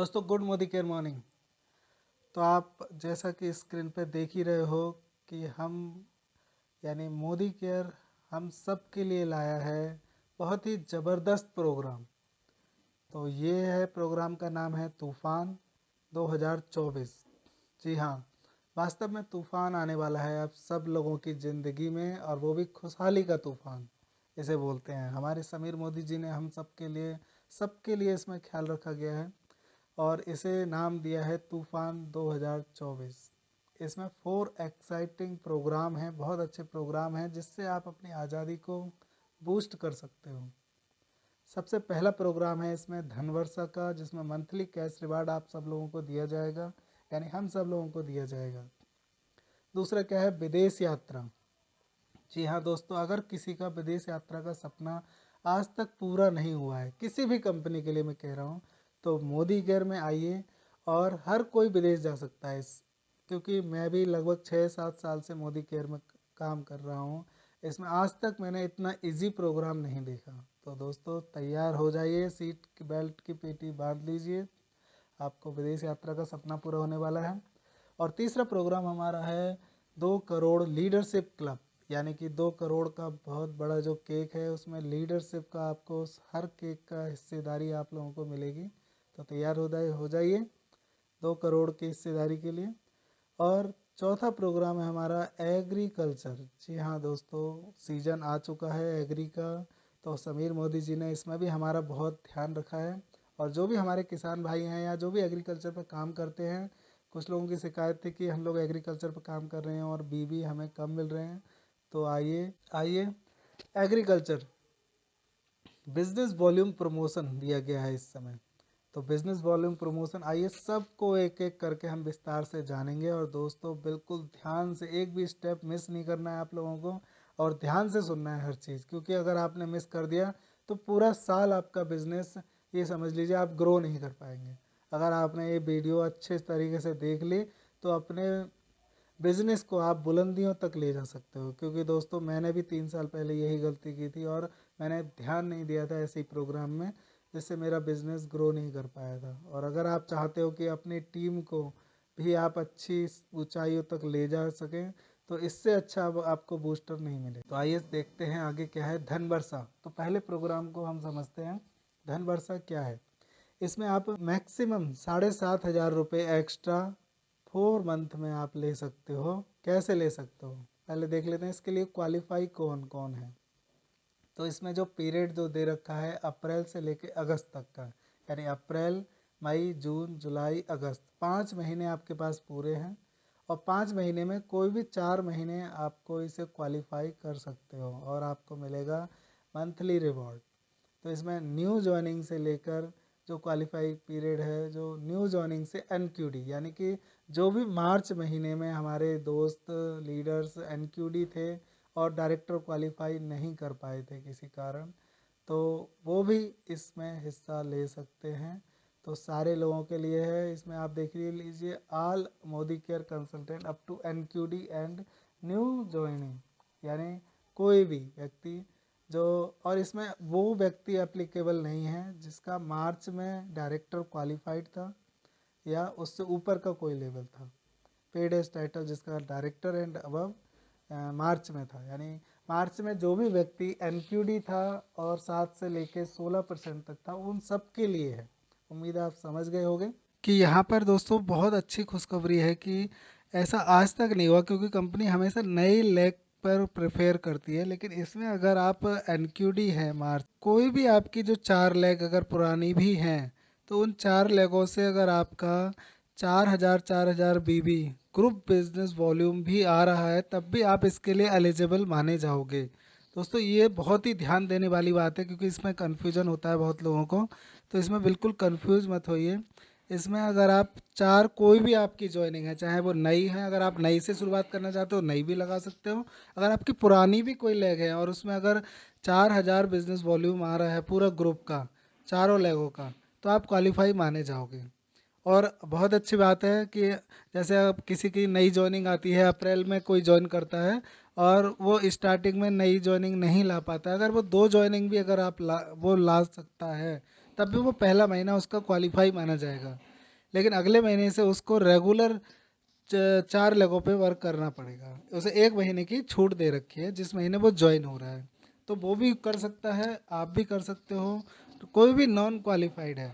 दोस्तों good Modi care morning. तो आप जैसा कि स्क्रीन पे देख ही रहे हो कि हम यानी मोदी केयर हम सब के लिए लाया है बहुत ही ज़बरदस्त प्रोग्राम। तो ये है प्रोग्राम का नाम है तूफ़ान 2024। जी हाँ, वास्तव में तूफ़ान आने वाला है अब सब लोगों की ज़िंदगी में, और वो भी खुशहाली का तूफ़ान इसे बोलते हैं। हमारे समीर मोदी जी ने हम सबके लिए इसमें ख्याल रखा गया है और इसे नाम दिया है तूफान 2024। इसमें 4 एक्साइटिंग प्रोग्राम हैं, बहुत अच्छे प्रोग्राम हैं जिससे आप अपनी आज़ादी को बूस्ट कर सकते हो। सबसे पहला प्रोग्राम है इसमें धनवर्षा का, जिसमें मंथली कैश रिवार्ड आप सब लोगों को दिया जाएगा, यानी हम सब लोगों को दिया जाएगा। दूसरा क्या है, विदेश यात्रा। जी हाँ दोस्तों, अगर किसी का विदेश यात्रा का सपना आज तक पूरा नहीं हुआ है, किसी भी कंपनी के लिए मैं कह रहा हूँ, तो मोदी केयर में आइए और हर कोई विदेश जा सकता है। क्योंकि मैं भी लगभग 6-7 साल से मोदी केयर में काम कर रहा हूँ, इसमें आज तक मैंने इतना इजी प्रोग्राम नहीं देखा। तो दोस्तों तैयार हो जाइए, सीट की बेल्ट की पेटी बांध लीजिए, आपको विदेश यात्रा का सपना पूरा होने वाला है। और तीसरा प्रोग्राम हमारा है 2 करोड़ लीडरशिप क्लब, यानी कि 2 करोड़ का बहुत बड़ा जो केक है उसमें लीडरशिप का आपको हर केक का हिस्सेदारी आप लोगों को मिलेगी। तो तैयार हो जाइए 2 करोड़ की हिस्सेदारी के लिए। और चौथा प्रोग्राम है हमारा एग्रीकल्चर। जी हाँ दोस्तों, सीजन आ चुका है एग्री का, तो समीर मोदी जी ने इसमें भी हमारा बहुत ध्यान रखा है। और जो भी हमारे किसान भाई हैं या जो भी एग्रीकल्चर पर काम करते हैं, कुछ लोगों की शिकायत थी कि हम लोग एग्रीकल्चर पर काम कर रहे हैं और बीबी हमें कम मिल रहे हैं। तो आइए आइए, एग्रीकल्चर बिजनेस वॉल्यूम प्रमोशन दिया गया है इस समय। तो बिजनेस वॉल्यूम प्रमोशन, आइए सबको एक एक करके हम विस्तार से जानेंगे। और दोस्तों बिल्कुल ध्यान से, एक भी स्टेप मिस नहीं करना है आप लोगों को, और ध्यान से सुनना है हर चीज़, क्योंकि अगर आपने मिस कर दिया तो पूरा साल आपका बिजनेस, ये समझ लीजिए, आप ग्रो नहीं कर पाएंगे। अगर आपने ये वीडियो अच्छे तरीके से देख ली तो अपने बिजनेस को आप बुलंदियों तक ले जा सकते हो। क्योंकि दोस्तों मैंने भी 3 साल पहले यही गलती की थी और मैंने ध्यान नहीं दिया था ऐसे ही प्रोग्राम में, जिससे मेरा बिजनेस ग्रो नहीं कर पाया था। और अगर आप चाहते हो कि अपनी टीम को भी आप अच्छी ऊंचाइयों तक ले जा सकें, तो इससे अच्छा अब आपको बूस्टर नहीं मिले। तो आइए देखते हैं आगे क्या है। धन वर्षा, तो पहले प्रोग्राम को हम समझते हैं। धन वर्षा क्या है, इसमें आप मैक्सिमम 7,500 रुपये एक्स्ट्रा 4 मंथ में आप ले सकते हो। कैसे ले सकते हो पहले देख लेते हैं। इसके लिए क्वालिफाई कौन कौन है। तो इसमें जो पीरियड जो दे रखा है अप्रैल से लेके अगस्त तक का, यानी अप्रैल मई जून जुलाई अगस्त, 5 महीने आपके पास पूरे हैं। और 5 महीने में कोई भी 4 महीने आपको इसे क्वालिफाई कर सकते हो और आपको मिलेगा मंथली रिवॉर्ड। तो इसमें न्यू ज्वाइनिंग से लेकर जो क्वालिफाई पीरियड है, जो न्यू ज्वाइनिंग से एनक्यूडी, यानी कि जो भी मार्च महीने में हमारे दोस्त लीडर्स एनक्यूडी थे और डायरेक्टर क्वालिफाई नहीं कर पाए थे किसी कारण, तो वो भी इसमें हिस्सा ले सकते हैं। तो सारे लोगों के लिए है। इसमें आप देख लीजिए, all Modicare consultant up to एनक्यूडी एंड न्यू ज्वाइनिंग, यानी कोई भी व्यक्ति जो, और इसमें वो व्यक्ति एप्लीकेबल नहीं है जिसका मार्च में डायरेक्टर क्वालिफाइड था या उससे ऊपर का कोई लेवल था। पेड एज टाइटल जिसका डायरेक्टर एंड अबव मार्च में था, यानी मार्च में जो भी व्यक्ति एनक्यूडी था और 7 से लेके 16% तक था, उन सब के लिए है। उम्मीद है आप समझ गए होंगे कि यहाँ पर दोस्तों बहुत अच्छी खुशखबरी है कि ऐसा आज तक नहीं हुआ, क्योंकि कंपनी हमेशा नई लेग पर प्रेफर करती है। लेकिन इसमें अगर आप एनक्यूडी है मार्च, कोई भी आपकी जो 4 लेग अगर पुरानी भी हैं, तो उन 4 लेगों से अगर आपका 4,000 बीबी ग्रुप बिजनेस वॉल्यूम भी आ रहा है, तब भी आप इसके लिए एलिजिबल माने जाओगे। दोस्तों ये बहुत ही ध्यान देने वाली बात है, क्योंकि इसमें कन्फ्यूजन होता है बहुत लोगों को। तो इसमें बिल्कुल कंफ्यूज मत होइए। इसमें अगर आप कोई भी आपकी ज्वाइनिंग है, चाहे वो नई है, अगर आप नई से शुरुआत करना चाहते हो नई भी लगा सकते हो। अगर आपकी पुरानी भी कोई लेग है और उसमें अगर 4,000 बिजनेस वॉल्यूम आ रहा है पूरा ग्रुप का, चारों लेगों का, तो आप क्वालिफाई माने जाओगे। और बहुत अच्छी बात है कि जैसे अब किसी की नई ज्वाइनिंग आती है, अप्रैल में कोई ज्वाइन करता है और वो स्टार्टिंग में नई ज्वाइनिंग नहीं ला पाता, अगर वो 2 ज्वाइनिंग भी अगर वो ला सकता है, तब भी वो पहला महीना उसका क्वालिफाई माना जाएगा। लेकिन अगले महीने से उसको रेगुलर 4 लेगों पे वर्क करना पड़ेगा। उसे 1 महीने की छूट दे रखी है जिस महीने वो ज्वाइन हो रहा है, तो वो भी कर सकता है, आप भी कर सकते हो। तो कोई भी नॉन क्वालिफाइड है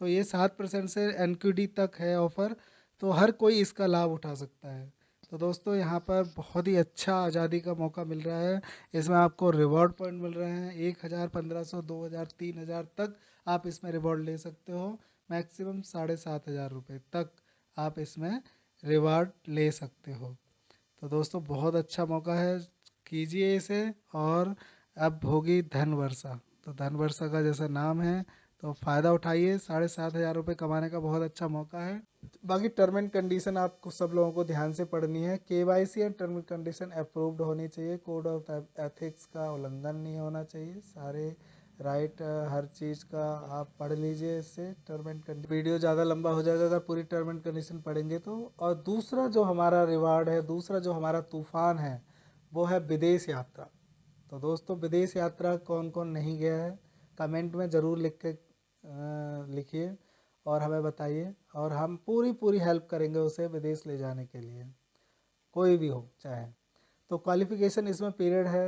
तो ये 7% से एनक्यूडी तक है ऑफ़र, तो हर कोई इसका लाभ उठा सकता है। तो दोस्तों यहाँ पर बहुत ही अच्छा आज़ादी का मौका मिल रहा है। इसमें आपको रिवॉर्ड पॉइंट मिल रहे हैं 1,000, 1,500, 2,000, 3,000 तक आप इसमें रिवॉर्ड ले सकते हो। मैक्सिमम 7,500 रुपये तक आप इसमें रिवॉर्ड ले सकते हो। तो दोस्तों बहुत अच्छा मौका है, कीजिए इसे। और अब होगी धन वर्षा, तो धन वर्षा का जैसा नाम है, तो फ़ायदा उठाइए। 7,500 रुपये कमाने का बहुत अच्छा मौका है। बाकी टर्म एंड कंडीशन आपको सब लोगों को ध्यान से पढ़नी है। KYC and term and condition approved होनी चाहिए, कोड ऑफ एथिक्स का उल्लंघन नहीं होना चाहिए, सारे राइट हर चीज़ का आप पढ़ लीजिए इससे टर्म एंड कंडीशन। वीडियो ज़्यादा लंबा हो जाएगा अगर पूरी टर्म एंड कंडीशन पढ़ेंगे तो। और दूसरा जो हमारा रिवार्ड है, दूसरा जो हमारा तूफान है, वो है विदेश यात्रा। तो दोस्तों विदेश यात्रा कौन कौन नहीं गया है, कमेंट में ज़रूर लिख के लिखिए और हमें बताइए, और हम पूरी पूरी हेल्प करेंगे उसे विदेश ले जाने के लिए, कोई भी हो चाहे। तो क्वालिफिकेशन इसमें पीरियड है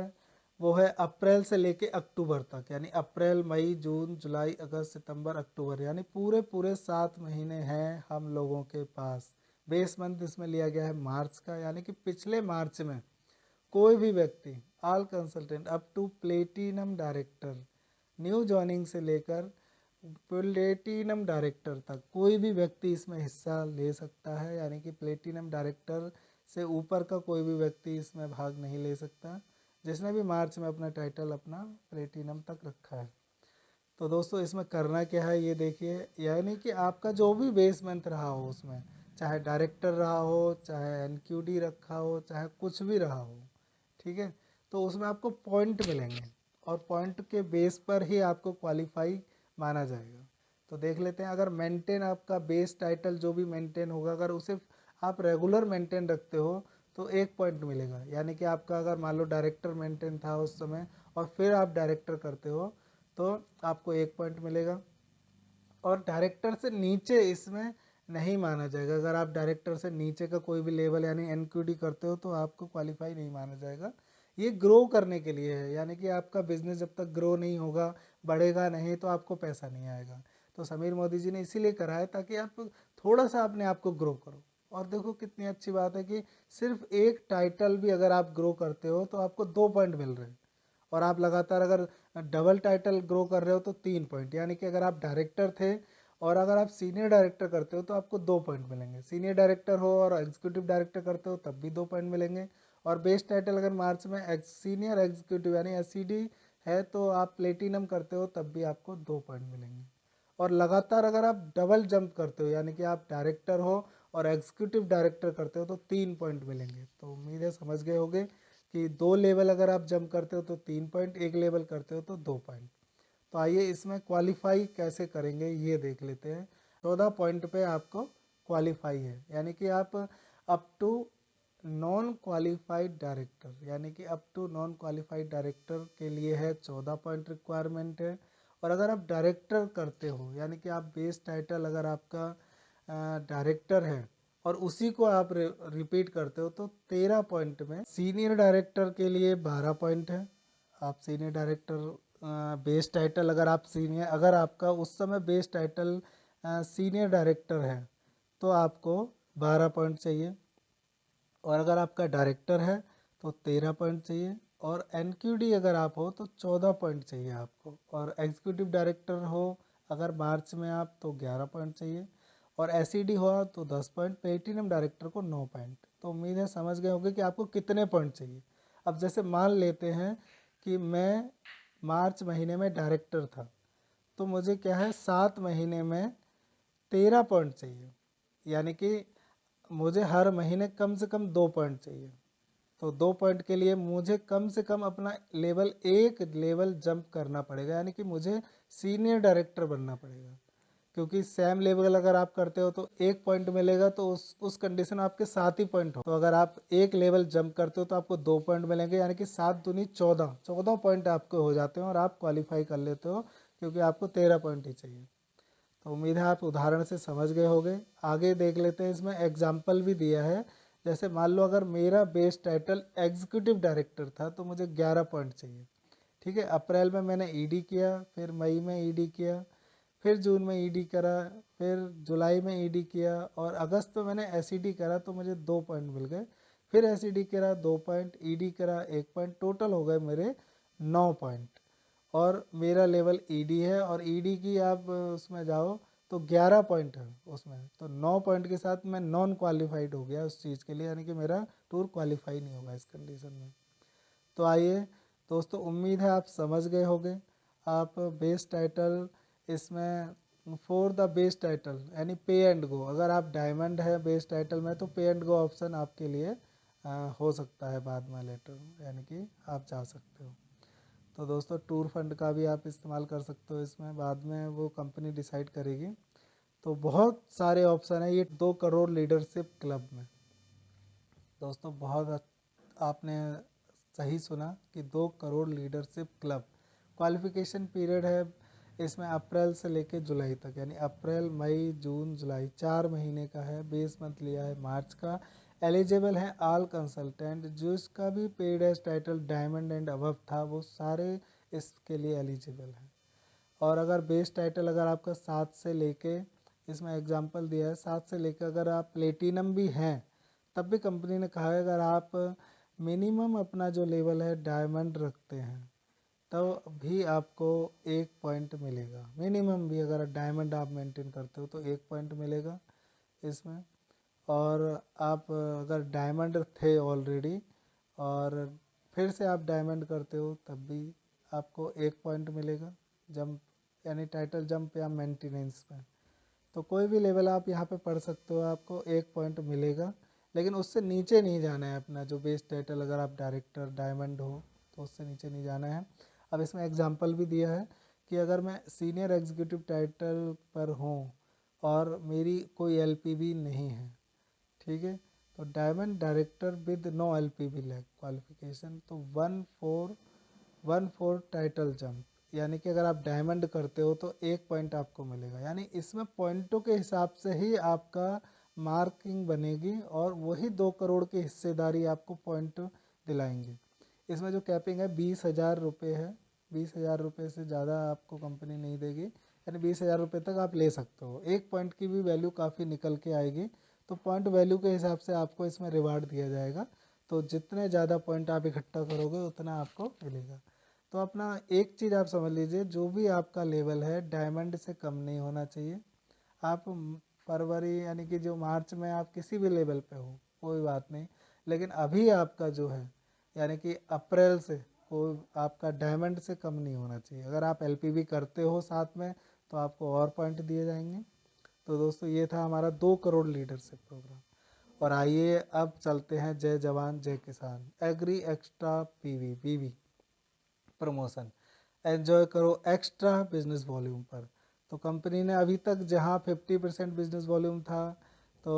वो है अप्रैल से लेके अक्टूबर तक, यानी अप्रैल, मई, जून, जुलाई, अगस्त, सितंबर, अक्टूबर, यानी पूरे पूरे 7 महीने हैं हम लोगों के पास। बेस मंथ इसमें लिया गया है मार्च का, यानी कि पिछले मार्च में कोई भी व्यक्ति, all consultant up to platinum director, new joining से लेकर प्लेटिनम डायरेक्टर तक कोई भी व्यक्ति इसमें हिस्सा ले सकता है, यानी कि प्लेटिनम डायरेक्टर से ऊपर का कोई भी व्यक्ति इसमें भाग नहीं ले सकता जिसने भी मार्च में अपना टाइटल अपना प्लेटिनम तक रखा है। तो दोस्तों इसमें करना क्या है ये देखिए, यानी कि आपका जो भी बेस मंथ रहा हो उसमें, चाहे डायरेक्टर रहा हो, चाहे एनक्यूडी रखा हो, चाहे कुछ भी रहा हो, ठीक है, तो उसमें आपको पॉइंट मिलेंगे और पॉइंट के बेस पर ही आपको क्वालिफाई माना जाएगा। तो देख लेते हैं, अगर मेंटेन आपका बेस टाइटल जो भी मेंटेन होगा, अगर उसे आप रेगुलर मेंटेन रखते हो तो 1 पॉइंट मिलेगा, यानी कि आपका अगर मान लो डायरेक्टर मेंटेन था उस समय और फिर आप डायरेक्टर करते हो तो आपको 1 पॉइंट मिलेगा। और डायरेक्टर से नीचे इसमें नहीं माना जाएगा, अगर आप डायरेक्टर से नीचे का कोई भी लेवल यानी एनक्यूडी करते हो तो आपको क्वालिफाई नहीं माना जाएगा। ये ग्रो करने के लिए है, यानी कि आपका बिजनेस जब तक ग्रो नहीं होगा, बढ़ेगा नहीं, तो आपको पैसा नहीं आएगा। तो समीर मोदी जी ने इसीलिए करा है ताकि आप थोड़ा सा अपने आप को ग्रो करो। और देखो कितनी अच्छी बात है कि सिर्फ एक टाइटल भी अगर आप ग्रो करते हो तो आपको 2 पॉइंट मिल रहे हैं, और आप लगातार अगर डबल टाइटल ग्रो कर रहे हो तो 3 पॉइंट, यानी कि अगर आप डायरेक्टर थे और अगर आप सीनियर डायरेक्टर करते हो तो आपको 2 पॉइंट मिलेंगे, सीनियर डायरेक्टर हो और एग्जीक्यूटिव डायरेक्टर करते हो तब भी 2 पॉइंट मिलेंगे। और बेस्ट टाइटल अगर मार्च में सीनियर एग्जीक्यूटिव यानी एससीडी है तो आप प्लेटिनम करते हो तब भी आपको 2 पॉइंट मिलेंगे। और लगातार अगर आप डबल जंप करते हो यानी कि आप डायरेक्टर हो और एग्जीक्यूटिव डायरेक्टर करते हो तो 3 पॉइंट मिलेंगे। तो उम्मीद है समझ गए होंगे कि 2 लेवल अगर आप जंप करते हो तो 3 पॉइंट, 1 लेवल करते हो तो 2 पॉइंट। तो आइए इसमें क्वालिफाई कैसे करेंगे ये देख लेते हैं। 14 पॉइंट पे आपको क्वालिफाई है, यानी कि आप up to non qualified director, यानी कि up to non qualified director के लिए है 14 पॉइंट रिक्वायरमेंट है। और अगर आप डायरेक्टर करते हो यानी कि आप बेस टाइटल अगर आपका डायरेक्टर है और उसी को आप रिपीट करते हो तो 13 पॉइंट में। सीनियर डायरेक्टर के लिए 12 पॉइंट है, आप सीनियर डायरेक्टर बेस टाइटल अगर आप सीनियर, अगर आपका उस समय बेस टाइटल सीनियर डायरेक्टर है तो आपको 12 पॉइंट चाहिए, और अगर आपका डायरेक्टर है तो 13 पॉइंट चाहिए, और एनक्यूडी अगर आप हो तो 14 पॉइंट चाहिए आपको, और एग्जीक्यूटिव डायरेक्टर हो अगर मार्च में आप तो 11 पॉइंट चाहिए, और एसईडी हो तो 10 पॉइंट, प्लेटिनम डायरेक्टर को 9 पॉइंट। तो उम्मीद है समझ गए होंगे कि आपको कितने पॉइंट चाहिए। अब जैसे मान लेते हैं कि मैं मार्च महीने में डायरेक्टर था तो मुझे क्या है 7 महीने में 13 पॉइंट चाहिए, यानी कि मुझे हर महीने कम से कम 2 पॉइंट चाहिए। तो 2 पॉइंट के लिए मुझे कम से कम अपना लेवल 1 लेवल जंप करना पड़ेगा, यानी कि मुझे सीनियर डायरेक्टर बनना पड़ेगा, क्योंकि सेम लेवल अगर आप करते हो तो 1 पॉइंट मिलेगा, तो उस कंडीशन में आपके 7 ही पॉइंट हो। तो अगर आप 1 लेवल जंप करते हो तो आपको 2 पॉइंट मिलेंगे, यानी कि 7 दूनी 14 पॉइंट आपके हो जाते हैं और आप क्वालिफाई कर लेते हो, क्योंकि आपको 13 पॉइंट ही चाहिए। तो उम्मीद है आप उदाहरण से समझ गए होंगे। आगे देख लेते हैं, इसमें एग्जाम्पल भी दिया है। जैसे मान लो अगर मेरा बेस टाइटल एग्जीक्यूटिव डायरेक्टर था तो मुझे 11 पॉइंट चाहिए। ठीक है, अप्रैल में मैंने ईडी किया, फिर मई में ईडी किया, फिर जून में ईडी करा, फिर जुलाई में ईडी किया, और अगस्त में मैंने एसईडी करा तो मुझे 2 पॉइंट मिल गए। फिर एसईडी करा 2 पॉइंट, ईडी करा 1 पॉइंट, टोटल हो गए मेरे 9 पॉइंट। और मेरा लेवल ईडी है, और ईडी की आप उसमें जाओ तो 11 पॉइंट है उसमें, तो 9 पॉइंट के साथ मैं नॉन क्वालिफाइड हो गया उस चीज़ के लिए, यानी कि मेरा टूर क्वालिफाई नहीं होगा इस कंडीशन में। तो आइए दोस्तों, उम्मीद है आप समझ गए होंगे। आप बेस टाइटल इसमें फॉर द बेस टाइटल यानी पे एंड गो, अगर आप डायमंड है बेस टाइटल में तो पे एंड गो ऑप्शन आपके लिए हो सकता है बाद में लेटर, यानी कि आप जा सकते हो। तो दोस्तों टूर फंड का भी आप इस्तेमाल कर सकते हो इसमें, बाद में वो कंपनी डिसाइड करेगी। तो बहुत सारे ऑप्शन है ये 2 करोड़ लीडरशिप क्लब में। दोस्तों बहुत आपने सही सुना कि 2 crore leadership club. Qualification period है इसमें अप्रैल से लेके जुलाई तक, यानी अप्रैल मई जून जुलाई 4 महीने का है। बेस मंथ लिया है मार्च का। एलिजिबल है ऑल कंसल्टेंट, जिसका भी paid as title diamond and above था वो सारे इसके लिए एलिजिबल हैं। और अगर बेस टाइटल अगर आपका 7 से लेके, इसमें एग्जांपल दिया है 7 से लेकर अगर आप प्लेटिनम भी हैं तब भी कंपनी ने कहा है अगर आप मिनिमम अपना जो लेवल है डायमंड रखते हैं तो भी आपको 1 पॉइंट मिलेगा। मिनिमम भी अगर डायमंड आप मेंटेन करते हो तो 1 पॉइंट मिलेगा इसमें। और आप अगर डायमंड थे ऑलरेडी और फिर से आप डायमंड करते हो तब भी आपको 1 पॉइंट मिलेगा। जंप यानी टाइटल जंप या मेंटेनेंस में तो कोई भी लेवल आप यहाँ पे पढ़ सकते हो, आपको 1 पॉइंट मिलेगा। लेकिन उससे नीचे नहीं जाना है अपना जो बेस टाइटल, अगर आप डायरेक्टर डायमंड हो तो उससे नीचे नहीं जाना है। अब इसमें एग्जांपल भी दिया है कि अगर मैं सीनियर एग्जीक्यूटिव टाइटल पर हूँ और मेरी कोई एलपीबी नहीं है, ठीक है, तो diamond director with no LPB lack qualification, तो 1 4 टाइटल जंप, यानी कि अगर आप डायमंड करते हो तो 1 पॉइंट आपको मिलेगा। यानी इसमें पॉइंटों के हिसाब से ही आपका मार्किंग बनेगी और वही 2 करोड़ की हिस्सेदारी आपको पॉइंट दिलाएंगे। इसमें जो कैपिंग है 20,000 रुपये है। 20,000 रुपये से ज़्यादा आपको कंपनी नहीं देगी, यानी 20,000 रुपये तक आप ले सकते हो। 1 पॉइंट की भी वैल्यू काफ़ी निकल के आएगी, तो पॉइंट वैल्यू के हिसाब से आपको इसमें रिवार्ड दिया जाएगा। तो जितने ज़्यादा पॉइंट आप इकट्ठा करोगे उतना आपको मिलेगा। तो अपना एक चीज़ आप समझ लीजिए, जो भी आपका लेवल है डायमंड से कम नहीं होना चाहिए। आप फरवरी यानी कि जो मार्च में आप किसी भी लेवल पे हो कोई बात नहीं, लेकिन अभी आपका जो है यानी कि अप्रैल से कोई आपका डायमंड से कम नहीं होना चाहिए। अगर आप एलपीबी करते हो साथ में तो आपको और पॉइंट दिए जाएंगे। तो दोस्तों ये था हमारा 2 करोड़ लीडरशिप प्रोग्राम। और आइए अब चलते हैं जय जवान जय किसान agri extra PV promotion. Enjoy करो एक्स्ट्रा बिजनेस वॉल्यूम पर। तो कंपनी ने अभी तक जहां 50% बिजनेस वॉल्यूम था तो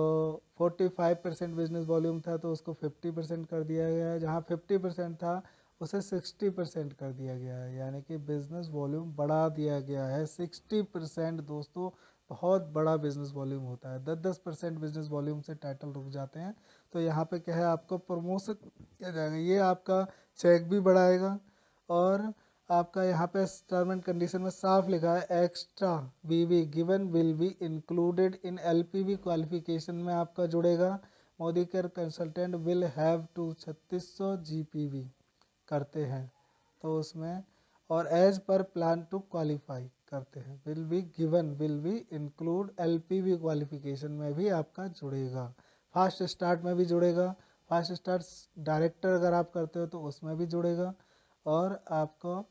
45% बिजनेस वॉल्यूम था तो उसको 50% कर दिया गया है। जहां 50% था उसे 60% कर दिया गया है, यानी कि बिजनेस वॉल्यूम बढ़ा दिया गया है 60%। दोस्तों बहुत बड़ा बिजनेस वॉल्यूम होता है। 10-10% बिजनेस वॉल्यूम से टाइटल रुक जाते हैं। तो यहाँ पे क्या है, आपको प्रमोशन किया जाएगा, ये आपका चेक भी बढ़ाएगा। और आपका यहाँ पे टर्म एंड कंडीशन में साफ लिखा है extra VV given will be included in LPV qualification में आपका जुड़ेगा। Modicare consultant will have to 3600 GPV करते हैं तो उसमें, और as per plan to qualify करते हैं। Will be given will be include LPV qualification में भी आपका जुड़ेगा। फास्ट स्टार्ट में भी जुड़ेगा। फास्ट स्टार्ट डायरेक्टर अगर आप करते हो तो उसमें भी जुड़ेगा। और आपको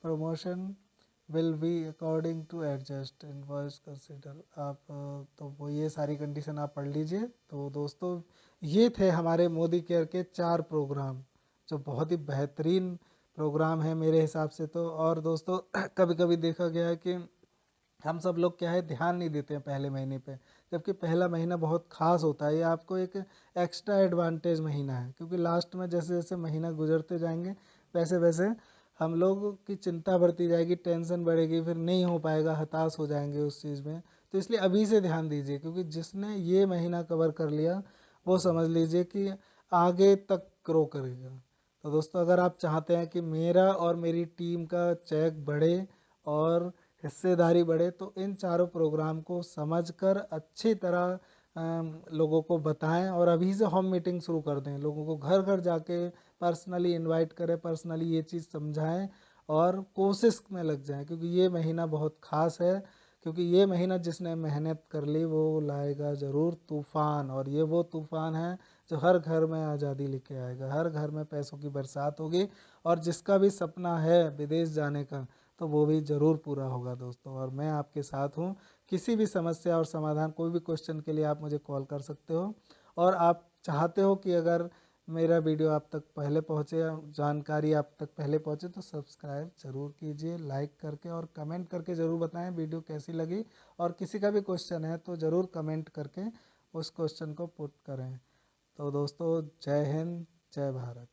promotion will be according to adjust invoice consider आप तो वो ये सारी कंडीशन आप पढ़ लीजिए। तो दोस्तों ये थे हमारे मोदी केयर के 4 प्रोग्राम जो बहुत ही बेहतरीन प्रोग्राम है मेरे हिसाब से। तो और दोस्तों कभी कभी देखा गया है कि हम सब लोग क्या है ध्यान नहीं देते हैं पहले महीने पे, जबकि पहला महीना बहुत खास होता है। ये आपको एक एक्स्ट्रा एडवांटेज महीना है, क्योंकि लास्ट में जैसे जैसे महीना गुजरते जाएंगे वैसे वैसे हम लोगों की चिंता बढ़ती जाएगी, टेंशन बढ़ेगी, फिर नहीं हो पाएगा, हताश हो जाएंगे उस चीज़ में। तो इसलिए अभी से ध्यान दीजिए, क्योंकि जिसने ये महीना कवर कर लिया वो समझ लीजिए कि आगे तक ग्रो करेगा। तो दोस्तों, अगर आप चाहते हैं कि मेरा और मेरी टीम का चेक बढ़े और हिस्सेदारी बढ़े, तो इन चारों प्रोग्राम को समझकर अच्छी तरह लोगों को बताएं और अभी से होम मीटिंग शुरू कर दें। लोगों को घर घर जाके पर्सनली इनवाइट करें, पर्सनली ये चीज़ समझाएं और कोशिश में लग जाएं, क्योंकि ये महीना बहुत ख़ास है। क्योंकि ये महीना जिसने मेहनत कर ली वो लाएगा ज़रूर तूफ़ान, और ये वो तूफ़ान है जो हर घर में आज़ादी लेके आएगा, हर घर में पैसों की बरसात होगी, और जिसका भी सपना है विदेश जाने का तो वो भी ज़रूर पूरा होगा दोस्तों। और मैं आपके साथ हूँ, किसी भी समस्या और समाधान, कोई भी क्वेश्चन के लिए आप मुझे कॉल कर सकते हो। और आप चाहते हो कि अगर मेरा वीडियो आप तक पहले पहुँचे, जानकारी आप तक पहले पहुँचे, तो सब्सक्राइब ज़रूर कीजिए, लाइक करके, और कमेंट करके ज़रूर बताएं वीडियो कैसी लगी। और किसी का भी क्वेश्चन है तो ज़रूर कमेंट करके उस क्वेश्चन को पुट करें। तो दोस्तों, जय हिंद, जय भारत।